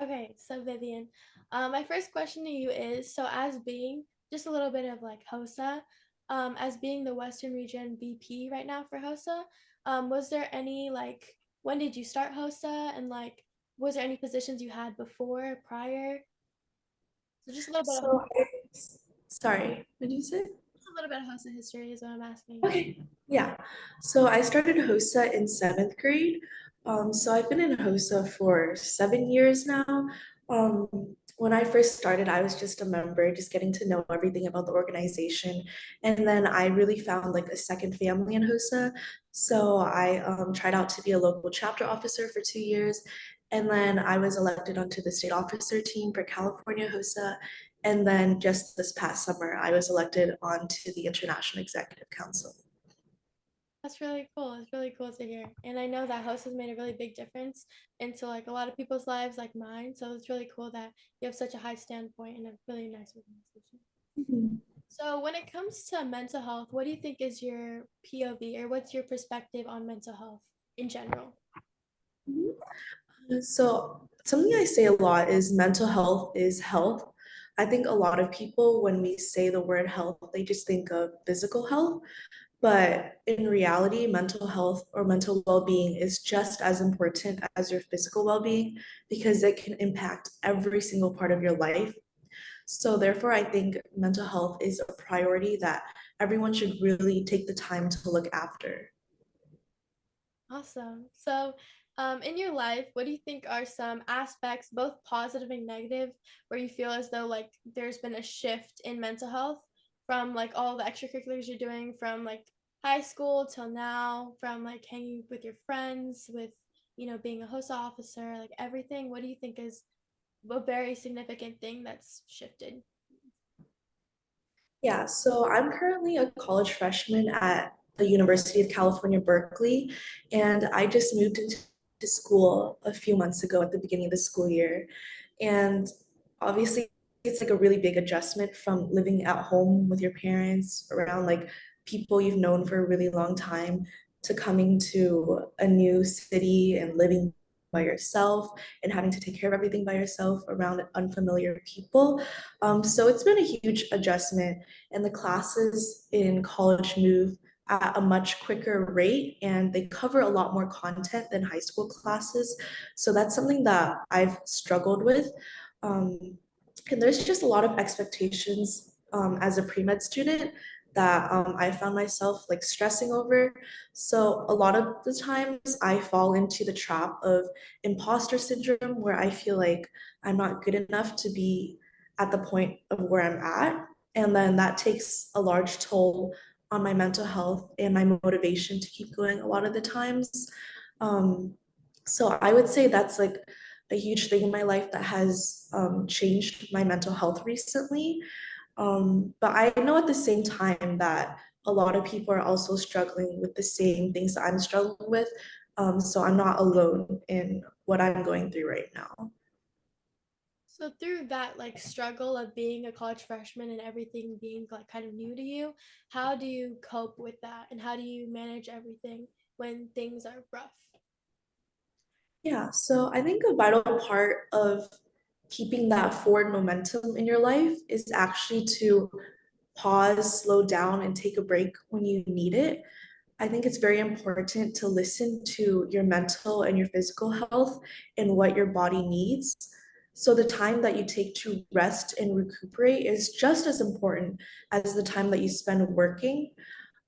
Okay, so Vivian, my first question to you is, so as being just a little bit of like HOSA, as being the Western Region VP right now for HOSA, was there any like, when did you start HOSA and like, was there any positions you had before, prior? So just a little bit of, So, I, sorry, what did you say? just a little bit of HOSA history is what I'm asking. Okay, yeah. So I started HOSA in seventh grade. So I've been in HOSA for 7 years now. When I first started, I was just a member, just getting to know everything about the organization. And then I really found like a second family in HOSA. So I tried out to be a local chapter officer for 2 years. And then I was elected onto the state officer team for California HOSA. And then just this past summer, I was elected onto the International Executive Council. That's really cool. It's really cool to hear. And I know that host has made a really big difference into like a lot of people's lives, like mine. So it's really cool that you have such a high standpoint and a really nice organization. Mhm. So when it comes to mental health, what do you think is your POV or what's your perspective on mental health in general? So, something I say a lot is mental health is health. I think a lot of people, when we say the word health, they just think of physical health. But in reality, mental health or mental well being is just as important as your physical well being because it can impact every single part of your life. So, therefore, I think mental health is a priority that everyone should really take the time to look after. Awesome. So, in your life, what do you think are some aspects, both positive and negative, where you feel as though like there's been a shift in mental health from like all the extracurriculars you're doing from like high school till now, from like hanging with your friends, with being a host officer, like everything? What do you think is a very significant thing that's shifted? Yeah, so I'm currently a college freshman at the University of California, Berkeley, and I just moved into school a few months ago at the beginning of the school year. And obviously, it's like a really big adjustment from living at home with your parents, around like people you've known for a really long time, to coming to a new city and living by yourself and having to take care of everything by yourself around unfamiliar people. So it's been a huge adjustment, and the classes in college move at a much quicker rate and they cover a lot more content than high school classes. So that's something that I've struggled with. Um, and there's just a lot of expectations as a pre-med student that I found myself like stressing over. So a lot of the times I fall into the trap of imposter syndrome where I feel like I'm not good enough to be at the point of where I'm at. And then that takes a large toll on my mental health and my motivation to keep going a lot of the times. Um, so I would say that's like a huge thing in my life that has changed my mental health recently. But I know at the same time that a lot of people are also struggling with the same things that I'm struggling with. So I'm not alone in what I'm going through right now. So through that like struggle of being a college freshman and everything being like kind of new to you, how do you cope with that and how do you manage everything when things are rough? Yeah, so I think a vital part of keeping that forward momentum in your life is actually to pause, slow down, and take a break when you need it. I think it's very important to listen to your mental and your physical health and what your body needs. So, the time that you take to rest and recuperate is just as important as the time that you spend working.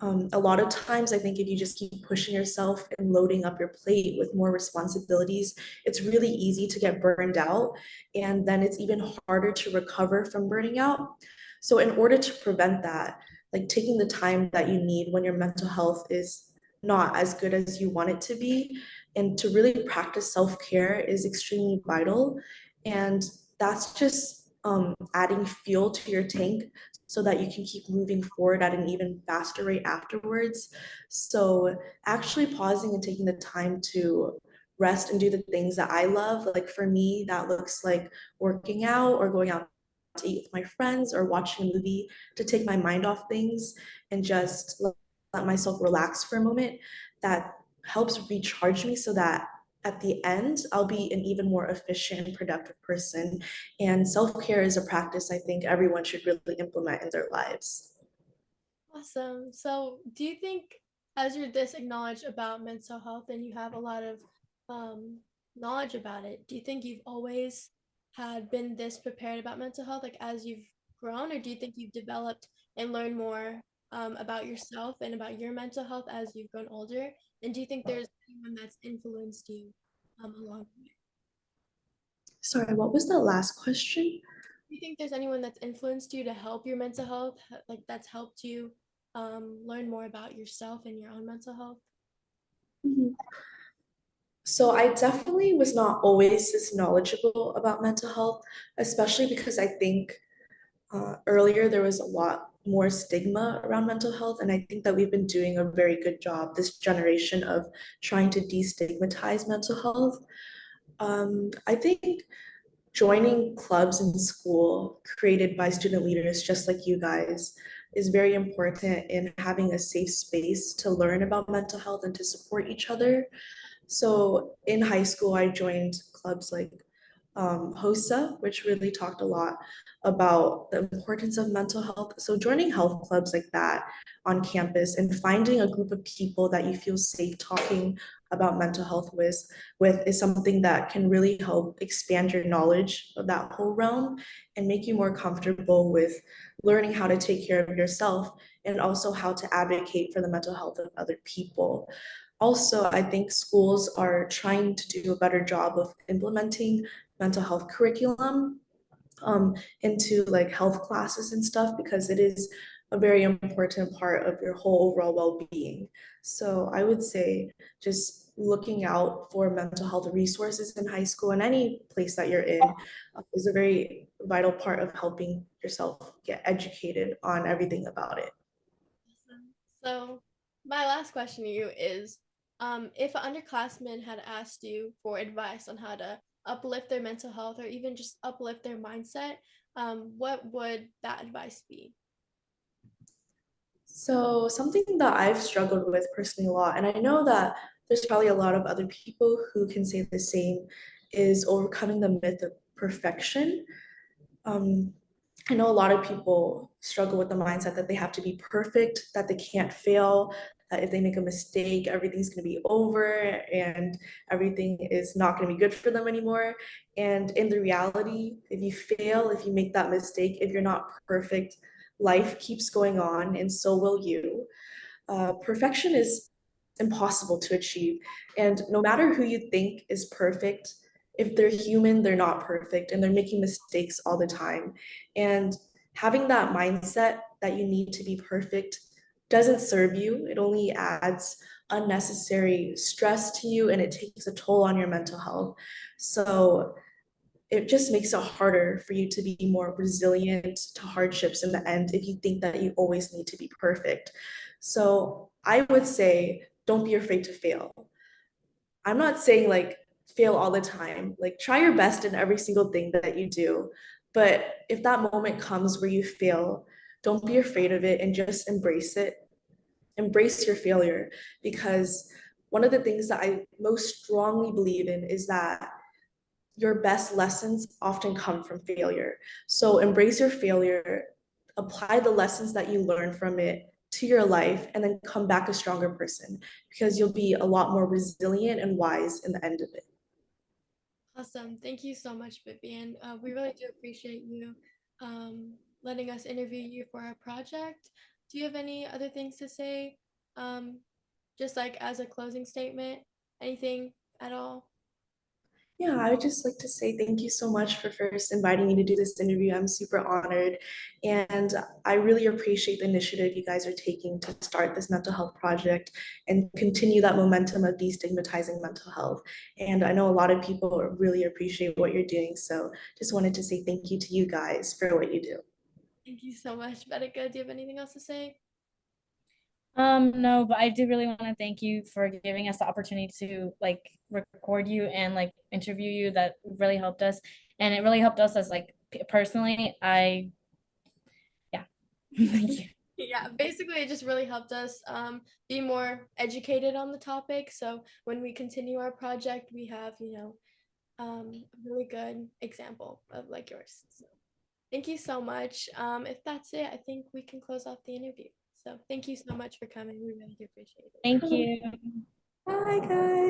A lot of times, I think if you just keep pushing yourself and loading up your plate with more responsibilities, it's really easy to get burned out. And then it's even harder to recover from burning out. So, in order to prevent that, like taking the time that you need when your mental health is not as good as you want it to be, and to really practice self care is extremely vital. And that's just adding fuel to your tank so that you can keep moving forward at an even faster rate afterwards. So, actually pausing and taking the time to rest and do the things that I love, like for me, that looks like working out or going out to eat with my friends or watching a movie to take my mind off things and just let myself relax for a moment. That helps recharge me so that at the end, I'll be an even more efficient and productive person. And self care is a practice I think everyone should really implement in their lives. Awesome. So, do you think, as you're this acknowledged about mental health and you have a lot of um, knowledge about it, do you think you've always had been this prepared about mental health, like as you've grown, or do you think you've developed and learned more about yourself and about your mental health as you've grown older? And do you think there's anyone that's influenced you along the way? Sorry, what was the last question? Do you think there's anyone that's influenced you to help your mental health, like that's helped you learn more about yourself and your own mental health? Mhm. So I definitely was not always this knowledgeable about mental health, especially because I think earlier there was a lot more stigma around mental health, and I think that we've been doing a very good job this generation of trying to destigmatize mental health. I think joining clubs in school created by student leaders just like you guys is very important in having a safe space to learn about mental health and to support each other. So in high school, I joined clubs like HOSA, which really talked a lot about the importance of mental health. So joining health clubs like that on campus and finding a group of people that you feel safe talking about mental health with is something that can really help expand your knowledge of that whole realm and make you more comfortable with learning how to take care of yourself and also how to advocate for the mental health of other people. Also, I think schools are trying to do a better job of implementing mental health curriculum into like health classes and stuff because it is a very important part of your whole overall well-being. So I would say just looking out for mental health resources in high school and any place that you're in is a very vital part of helping yourself get educated on everything about it. Awesome. So, my last question to you is if an underclassman had asked you for advice on how to uplift their mental health or even just uplift their mindset, what would that advice be? So, something that I've struggled with personally a lot, and I know that there's probably a lot of other people who can say the same, is overcoming the myth of perfection. Um, I know a lot of people struggle with the mindset that they have to be perfect, that they can't fail, that if they make a mistake, everything's going to be over and everything is not going to be good for them anymore. And in the reality, if you fail, if you make that mistake, if you're not perfect, life keeps going on and so will you. Perfection is impossible to achieve. And no matter who you think is perfect, if they're human, they're not perfect and they're making mistakes all the time. And having that mindset that you need to be perfect doesn't serve you. It only adds unnecessary stress to you and it takes a toll on your mental health. So it just makes it harder for you to be more resilient to hardships in the end if you think that you always need to be perfect. So I would say, don't be afraid to fail. I'm not saying like fail all the time, like try your best in every single thing that you do. But if that moment comes where you fail, don't be afraid of it and just embrace it. Embrace your failure because one of the things that I most strongly believe in is that your best lessons often come from failure. So embrace your failure, apply the lessons that you learn from it to your life, and then come back a stronger person because you'll be a lot more resilient and wise in the end of it. Awesome. Thank you so much, Vivian. We really do appreciate you letting us interview you for our project. Do you have any other things to say? Um, just like as a closing statement, anything at all? Yeah, I would just like to say thank you so much for first inviting me to do this interview. I'm super honored. And I really appreciate the initiative you guys are taking to start this mental health project and continue that momentum of destigmatizing mental health. And I know a lot of people really appreciate what you're doing. So just wanted to say thank you to you guys for what you do. Thank you so much, Betica. Do you have anything else to say? No, but I do really want to thank you for giving us the opportunity to like record you and like interview you. That really helped us, and it really helped us as like personally. I Yeah, thank you. Yeah, basically it just really helped us be more educated on the topic. So when we continue our project, we have, a really good example of like yours. So thank you so much. If that's it, I think we can close off the interview. So thank you so much for coming. We really do appreciate it. Thank you. Bye, guys.